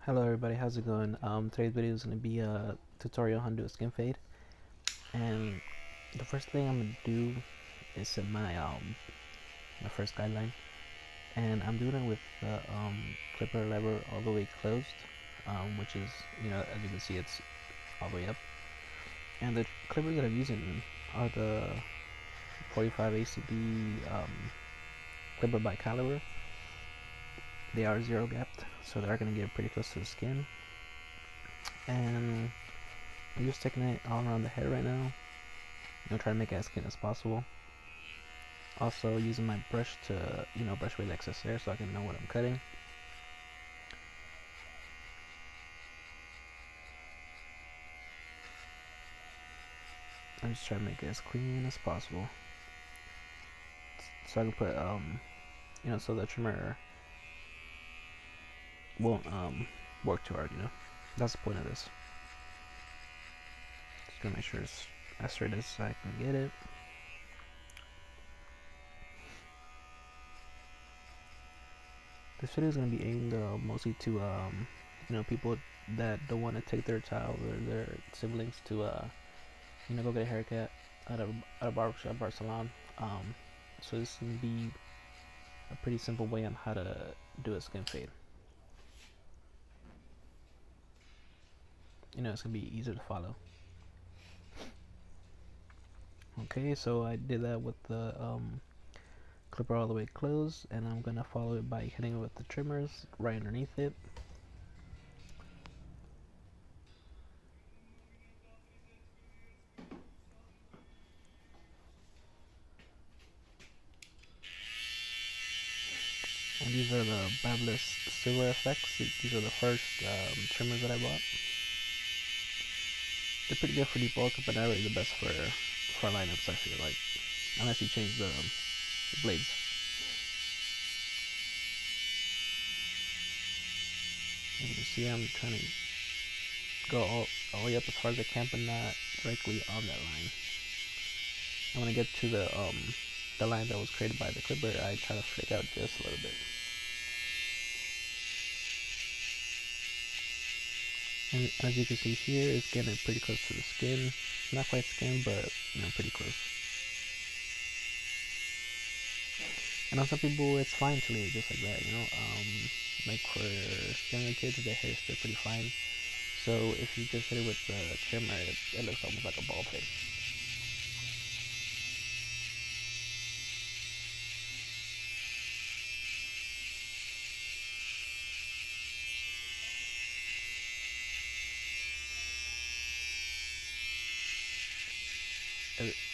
Hello everybody, how's it going? Today's video is going to be a tutorial on how to do a skin fade. And the first thing I'm going to do is set my first guideline. And I'm doing it with the clipper lever all the way closed, which is, as you can see, it's all the way up. And the clippers that I'm using are the 45 ACB clipper by Caliber. They are zero gapped, so they're going to get pretty close to the skin. And I'm just taking it all around the head right now. Try to make it as clean as possible. Also using my brush to, brush away the excess hair so I can know what I'm cutting. I'm just trying to make it as clean as possible. So I can put, so the trimmer won't work too hard, That's the point of this. Just gonna make sure it's as straight as I can get it. This video is gonna be aimed mostly to people that don't want to take their child or their siblings to go get a haircut at a barbershop or salon. So this can be a pretty simple way on how to do a skin fade. It's gonna be easier to follow. Okay, so I did that with the clipper all the way closed, and I'm gonna follow it by hitting it with the trimmers right underneath it. And these are the Babyliss Silver FX. These are the first trimmers that I bought. They're pretty good for debulk, but not really the best for lineups, I feel like. Unless you change the blades. As you can see, I'm trying to go all the way up as far as I can, but not directly on that line. And when I get to the line that was created by the clipper, I try to flick out just a little bit. And as you can see here, it's getting pretty close to the skin. Not quite skin, but pretty close. And on some people, it's fine to leave it just like that, like for younger kids, their hair is still pretty fine. So if you just hit it with the trimmer, it looks almost like a ball fade.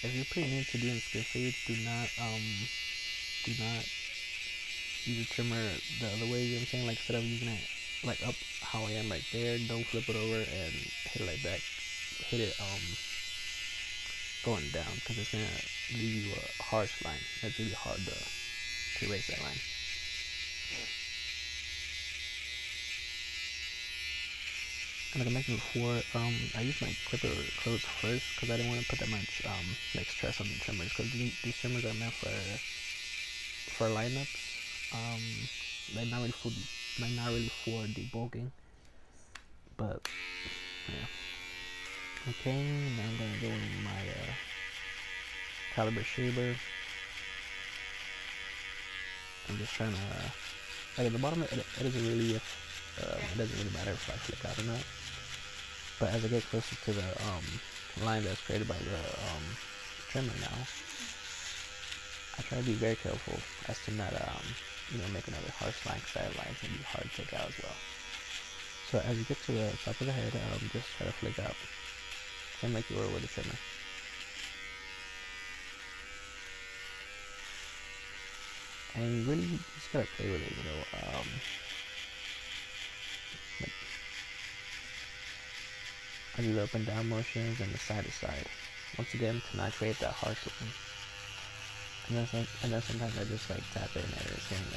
If you're pretty new to doing skin fades, do not use a trimmer the other way. You know what I'm saying? Like instead of using it like up how I am right there, don't flip it over and hit it like that. Hit it going down, because it's gonna leave you a harsh line. It's really hard to erase that line. And like I mentioned before, I use my clipper closed first because I didn't want to put that much like stress on the trimmers, because these trimmers are meant for lineups. They're not really for debulking, but yeah. Okay, now I'm gonna go in my caliber shaver. I'm just trying to, like at the bottom, it doesn't really matter if I flick out or not. But as I get closer to the line that's created by the trimmer now, I try to be very careful as to not make another harsh line, because that line can be hard to take out as well. So as you get to the top of the head, just try to flick out, same like you were with the trimmer. And you really just gotta play with it, like, I do the up and down motions and the side to side, once again to not create that harsh line. And then sometimes I just like tap it in areas here and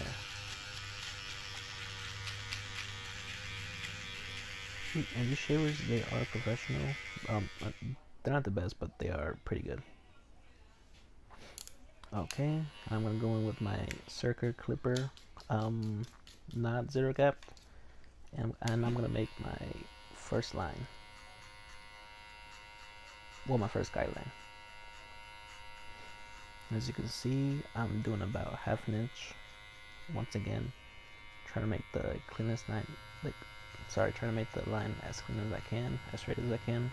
there. And these shavers, they are professional. They're not the best, but they are pretty good. Okay, I'm gonna go in with my Circa clipper, not zero gap, and I'm gonna make my first line. Well, my first guideline. As you can see, I'm doing about half an inch. Once again, trying to make the cleanest line, trying to make the line as clean as I can, as straight as I can.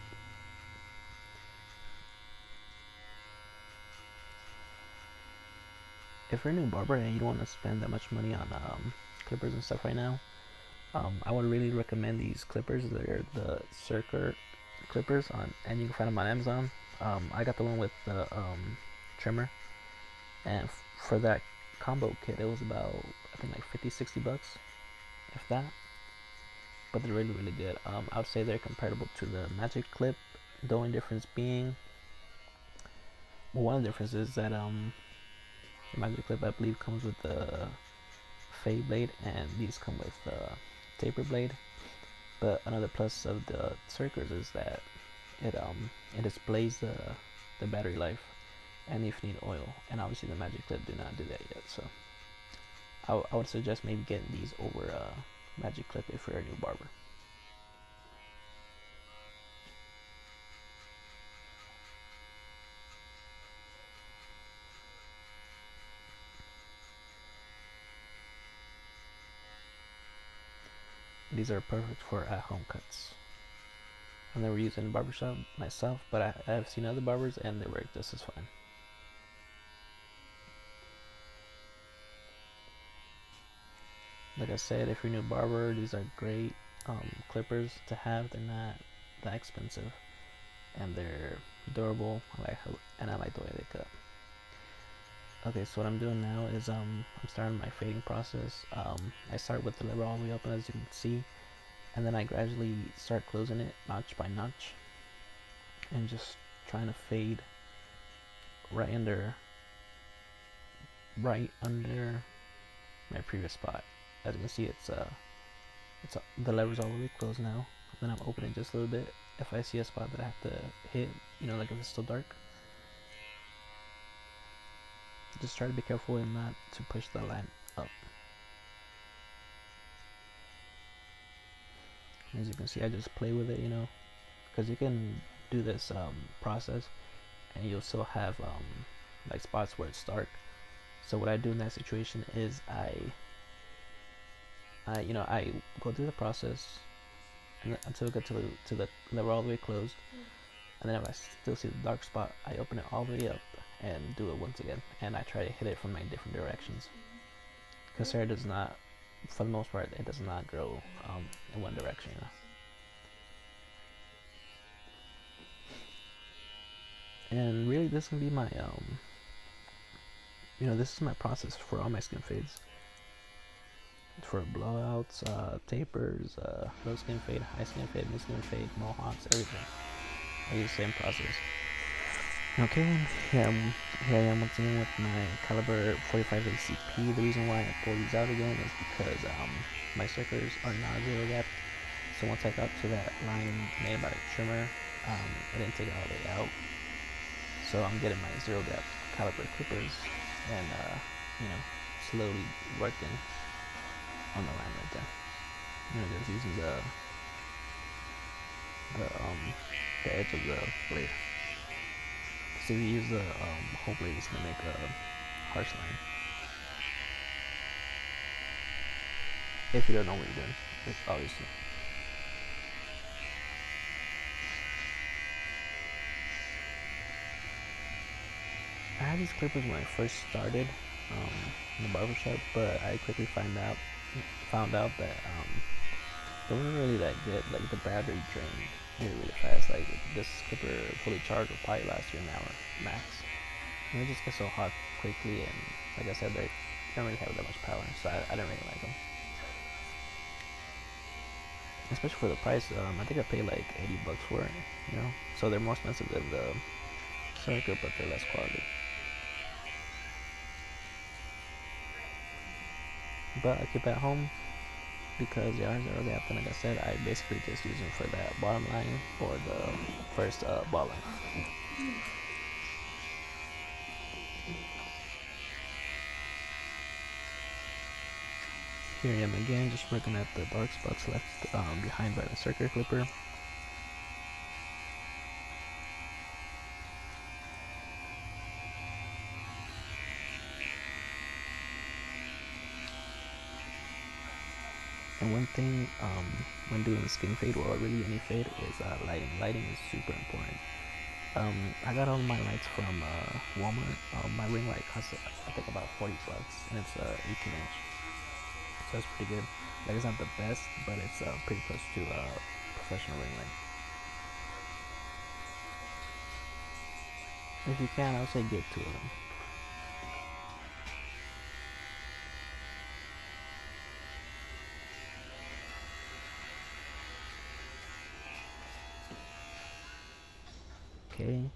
If you're a new barber and you don't want to spend that much money on clippers and stuff right now, I would really recommend these clippers. They're the Circa clippers and you can find them on Amazon. I got the one with the trimmer, and for that combo kit, it was about, I think, like 50-60 bucks, if that. But they're really, really good. I would say they're comparable to the Magic Clip. The only difference being, well, one of the differences is that the Magic Clip, I believe, comes with the fade blade, and these come with the taper blade. But another plus of the Circas is that it displays the battery life and if you need oil. And obviously the Magic Clip do not do that yet. So I would suggest maybe getting these over Magic Clip if you're a new barber. These are perfect for at-home cuts. I've never used in a barbershop myself, but I have seen other barbers and they work just as fine. Like I said, if you're a new barber, these are great clippers to have. They're not that expensive and they're durable. I like the way they cut. Okay, so what I'm doing now is I'm starting my fading process. I start with the lever all the way open, as you can see, and then I gradually start closing it notch by notch and just trying to fade right under my previous spot. As you can see, the lever's all the way closed now. Then I'm opening just a little bit. If I see a spot that I have to hit, like if it's still dark, just try to be careful and not to push the line up. As you can see, I just play with it, because you can do this process and you'll still have like spots where it's dark. So what I do in that situation is I go through the process until I get to the lever all the way closed, and then if I still see the dark spot, I open it all the way up and do it once again, and I try to hit it from like different directions, because hair does not, for the most part, it does not grow in one direction. And really, this can be my this is my process for all my skin fades. For blowouts, tapers, low skin fade, high skin fade, mid skin fade, mohawks, everything. I use the same process. Okay, here I am once again with my caliber 45 ACP. The reason why I pull these out again is because my circles are not zero gap. So once I got to that line made by the trimmer, I didn't take it all the way out. So I'm getting my zero gap caliber clippers and slowly working on the line right there. Just using the edge of the blade. So if you use the whole blade, it's gonna make a harsh line. If you don't know what you're doing, obviously. I had these clippers when I first started in the barbershop, but I quickly found out that they weren't really that good. Like the battery drained really fast. Like this clipper fully charged will probably last you an hour max. And they just get so hot quickly, and like I said, they don't really have that much power, so I don't really like them. Especially for the price, I think I paid like 80 bucks for it, So they're more expensive than the Circa, but they're less quality. But I keep it at home because they are zero gap, and like I said, I basically just use them for that bottom line or the first ball line. Here I am again, just working at the dark spots left behind by the circular clipper. And one thing when doing skin fade or really any fade is lighting. Lighting is super important. I got all my lights from Walmart. My ring light costs I think about 40 bucks, and it's 18 inch, so it's pretty good. Like, it's not the best, but it's pretty close to professional ring light. If you can, I would say get 2 of them. Okay,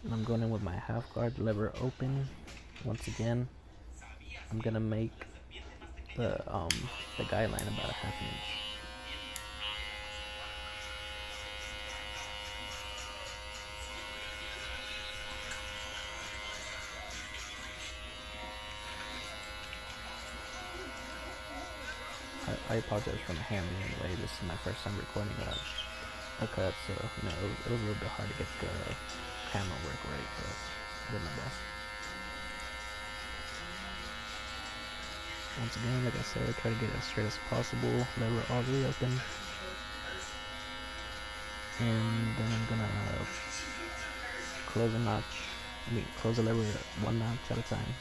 and I'm going in with my half guard lever open. Once again, I'm gonna make the guideline about a half inch. I apologize for my hand anyway. This is my first time recording a cut, so you know it was a little bit hard to get the camera work right, but I did my best. Once again, like I said, try to get it as straight as possible. Lever all the way open, and then I'm gonna close a notch. Close the lever one notch at a time.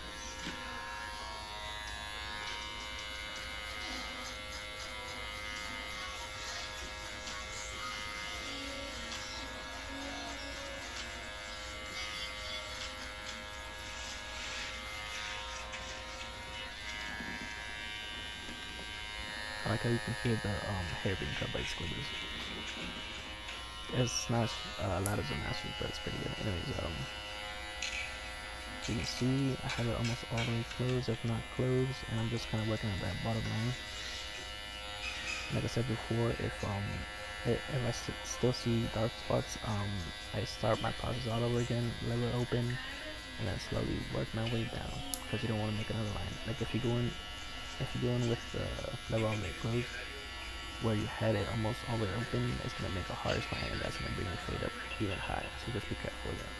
I like how you can hear the hair being cut by the squibbles. It's not loud as a master, but it's pretty good. Anyways, you can see I have it almost all the way closed, if not closed, and I'm just kind of working on that bottom line. Like I said before, if I still see dark spots, I start my process all over again, lever open, and then slowly work my way down, because you don't want to make another line. Like if you're going with the lever all the way closed, where you had it almost all the way open, it's gonna make a harsh line, and that's gonna bring your fade up even higher. So just be careful with that.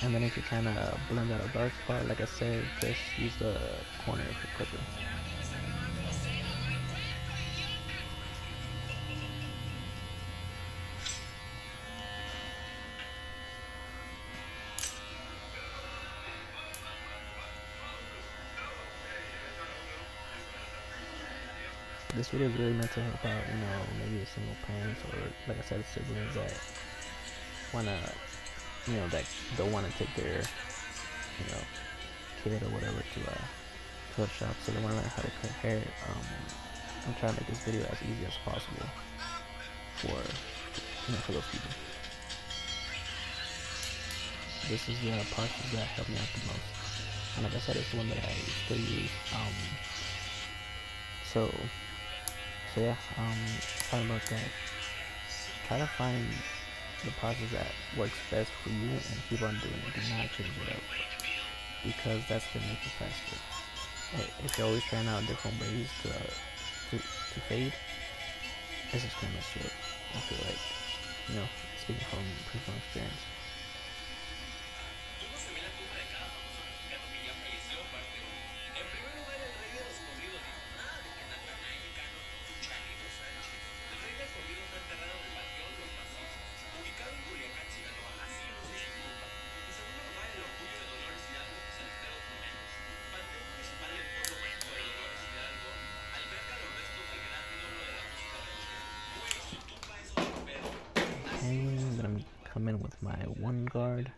And then if you're trying to blend out a dark spot, like I said, just use the corner of the clipper. This video is really meant to help out, you know, maybe single parents or, like I said, siblings that wanna, you know, that don't want to take their, you know, kid or whatever to a shop, so they want to learn how to cut hair. I'm trying to make this video as easy as possible for, you know, for those people. This is the process that helped me out the most, and like I said, it's the one that I still use. So yeah, talking about that, try to find the process that works best for you and keep on doing it. Do not change it up, because that's gonna make it faster. If you're always trying out different ways to fade, it's just gonna mess you up. I feel like, you know, speaking from personal experience. And then I'm coming with my one guard.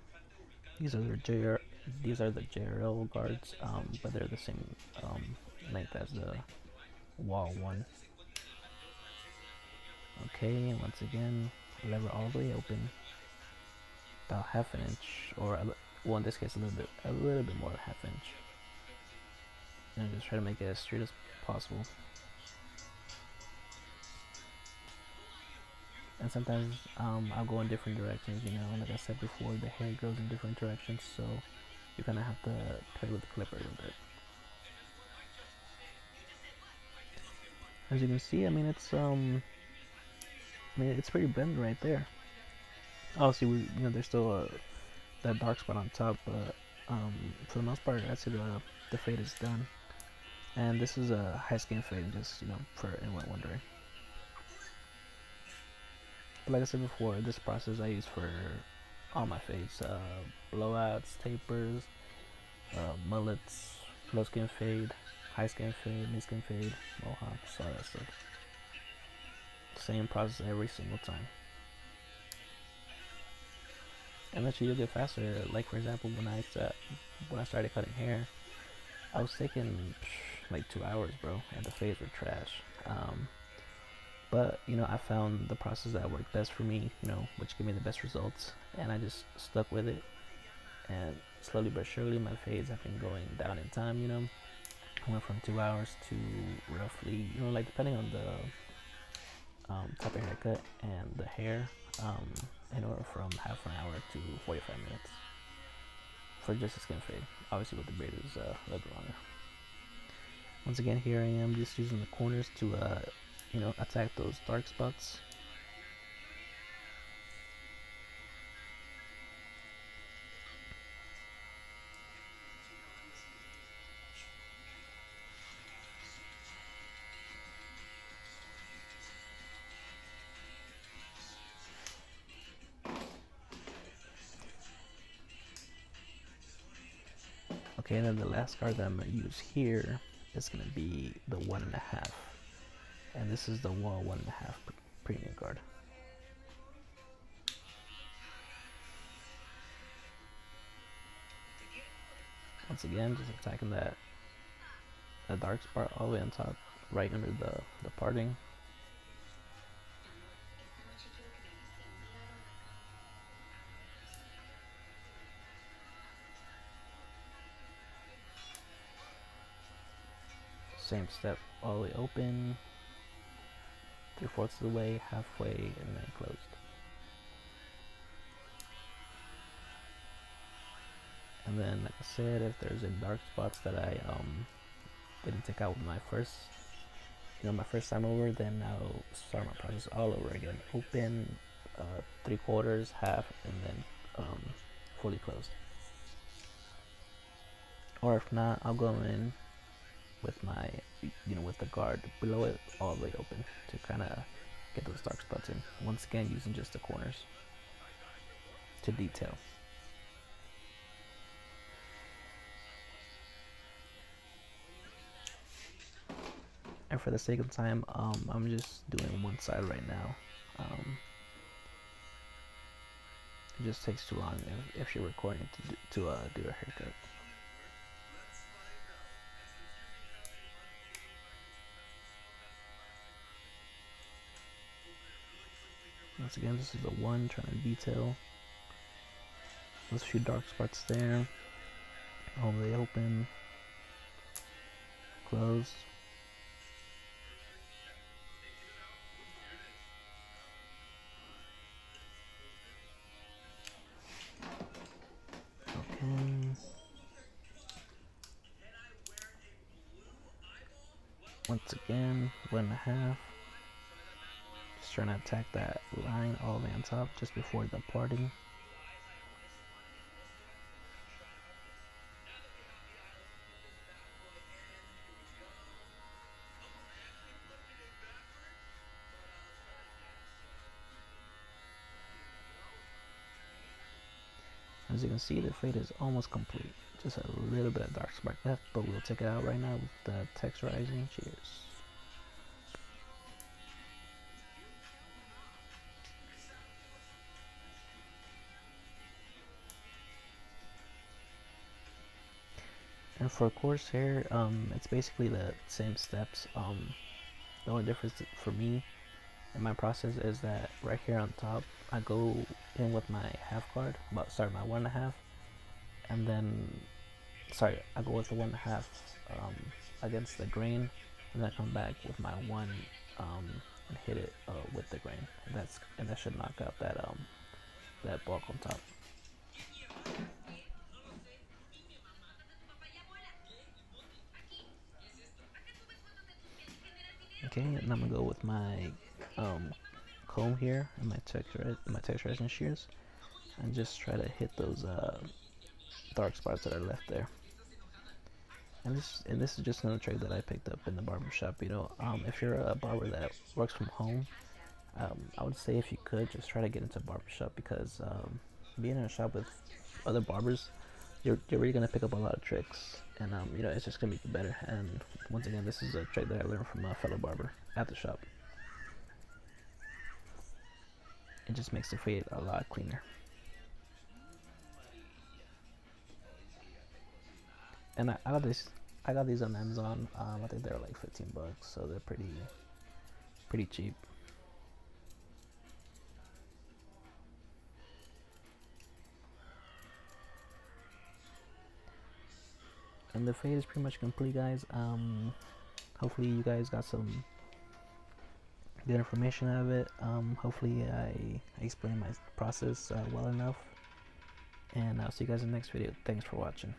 These are the JRL guards, but they're the same length as the wall one. Okay, and once again, lever all the way open, about half an inch, or well, in this case, a little bit more than half inch. And just try to make it as straight as possible. And sometimes I'll go in different directions, you know, like I said before, the hair grows in different directions, so you're gonna have to play with the clipper a little bit. As you can see, I mean it's pretty blended right there. Obviously, there's still that dark spot on top, but for the most part, I'd say the fade is done. And this is a high skin fade, just for anyone wondering. But like I said before, this process I use for all my fades: blowouts, tapers, mullets, low skin fade, high skin fade, mid skin fade, mohawks, all that stuff. Same process every single time. And eventually you'll get faster. Like for example, when I started cutting hair, I was taking like 2 hours, bro, and the fades were trash. But I found the process that worked best for me, which gave me the best results, and I just stuck with it. And slowly but surely, my fades have been going down in time. I went from 2 hours to roughly, like depending on the type of haircut and the hair, anywhere from half an hour to 45 minutes for just a skin fade. Obviously, with the braid is a little bit longer. Once again, here I am just using the corners to, attack those dark spots. Okay, and then the last card that I'm going to use here is going to be the 1.5. And this is the Wall 1.5 premium card. Once again, just attacking that dark spot all the way on top, right under the parting. Same step, all the way open, 3/4 of the way, halfway, and then closed. And then, like I said, if there's any dark spots that I didn't take out with my first time over, then I'll start my process all over again. Open, 3/4, half, and then fully closed. Or if not, I'll go in with my, with the guard below it all the way open to kind of get those dark spots in. Once again, using just the corners to detail. And for the sake of time, I'm just doing one side right now. It just takes too long if you're recording to do a haircut. Once again, this is the one trying to detail. There's a few dark spots there. All the way open, close. Okay. Once again, 1.5. Just trying to attack that line all the way on top just before the parting. As you can see, the fade is almost complete. Just a little bit of dark spot left, but we'll take it out right now with the texturizing. Cheers. And for coarse hair, it's basically the same steps. The only difference for me in my process is that right here on top, I go in with my half guard, my 1.5, and then, I go with the 1.5 against the grain, and then I come back with my 1 and hit it with the grain. And that should knock out that bulk on top. Okay, and I'm gonna go with my um, comb here and my texturizing shears, and just try to hit those dark spots that are left there. And this is just another trick that I picked up in the barber shop. If you're a barber that works from home, I would say if you could just try to get into a barber shop, because being in a shop with other barbers, you're really gonna pick up a lot of tricks, and it's just gonna make you better. And once again, this is a trick that I learned from a fellow barber at the shop. It just makes the fade a lot cleaner. And I got these on Amazon. I think they're like 15 bucks, so they're pretty cheap. And the fade is pretty much complete, guys. Hopefully you guys got some good information out of it. Hopefully I explained my process well enough, and I'll see you guys in the next video. Thanks for watching.